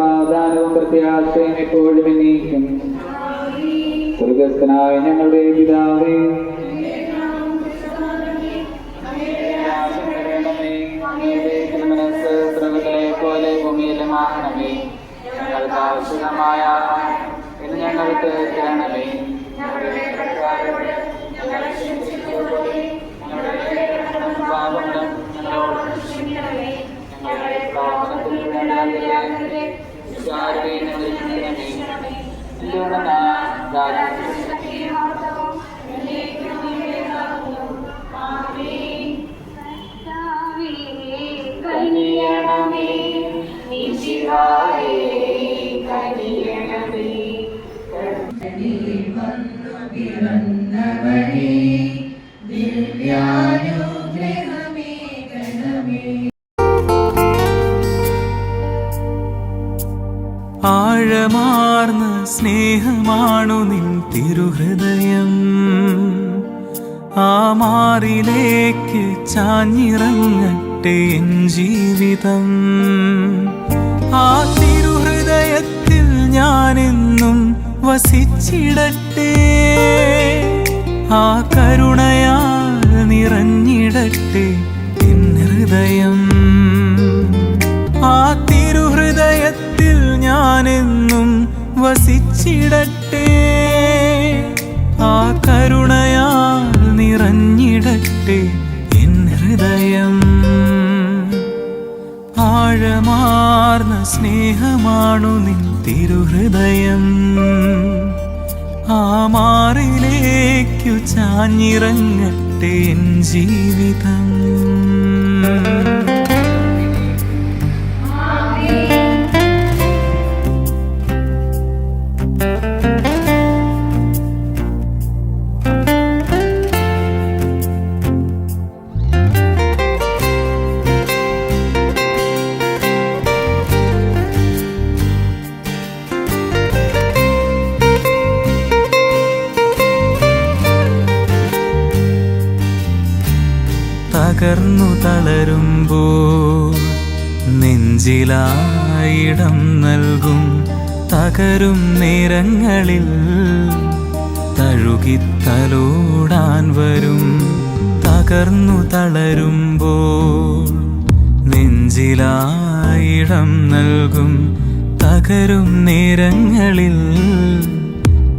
സമാധാനവും പ്രത്യാശയും എപ്പോഴും എന്നേക്കും. സ്വർഗസ്ഥനായ ഞങ്ങളുടെ പിതാവേ, പോലെ ഭൂമിയിലുമാകണമേ. ഞങ്ങൾക്ക് ആവശ്യമായ ഇത് ഞങ്ങൾക്ക് തരണമേ. പാപങ്ങളും ആഴമാർന്ന സ്നേഹമാണു നിൻ തിരുഹൃദയം. ആ മാറിലേക്ക് ചാഞ്ഞിറങ്ങട്ടെ എൻ ജീവിതം. ആ തിരുഹൃദയത്തിൽ ഞാനെന്നും വസിച്ചിടട്ടെ. ആ കരുണയാൽ നിറഞ്ഞിടട്ടെ എൻ ഹൃദയം. ആ തിരുഹൃദയത്തിൽ ഞാനെന്നും വസിച്ചിടട്ടെ. ആ കരുണയാൽ നിറഞ്ഞിടട്ടെ എൻ ഹൃദയം. ആഴമാർന്ന സ്നേഹമാണു നിൻ തിരുഹൃദയം. ആ മാറിലേക്കു ചാഞ്ഞിറങ്ങട്ടെ എൻ ജീവിതം. തകർന്നു തളരുമ്പോൾ നെഞ്ചിലായിടം നൽകും. തകരും നേരങ്ങളിൽ തഴുകിത്തലോടാൻ വരും. തകർന്നു തളരുമ്പോൾ നെഞ്ചിലായിടം നൽകും. തകരും നേരങ്ങളിൽ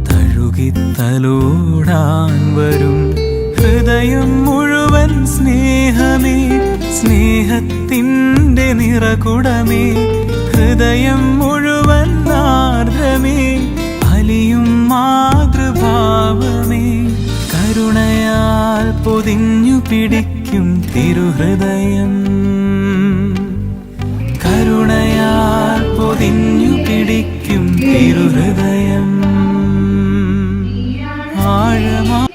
തഴുകിത്തലോടാൻ വരും. ഹൃദയം മുഴുവൻ സ്നേഹമേ, സ്നേഹത്തിൻ്റെ നിറകുടമേ. ഹൃദയം മുഴുവൻ ആർദ്രമേ, അലിയും മാതൃഭാവമേ. കരുണയാൽ പൊതിഞ്ഞു പിടിക്കും തിരുഹൃദയം. കരുണയാൽ പൊതിഞ്ഞു പിടിക്കും തിരുഹൃദയം. ആഴമാ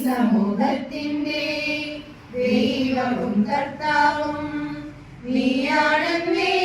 സമൂഹത്തിന്റെ ദൈവവും കർത്താവും നീയാണെന്നേ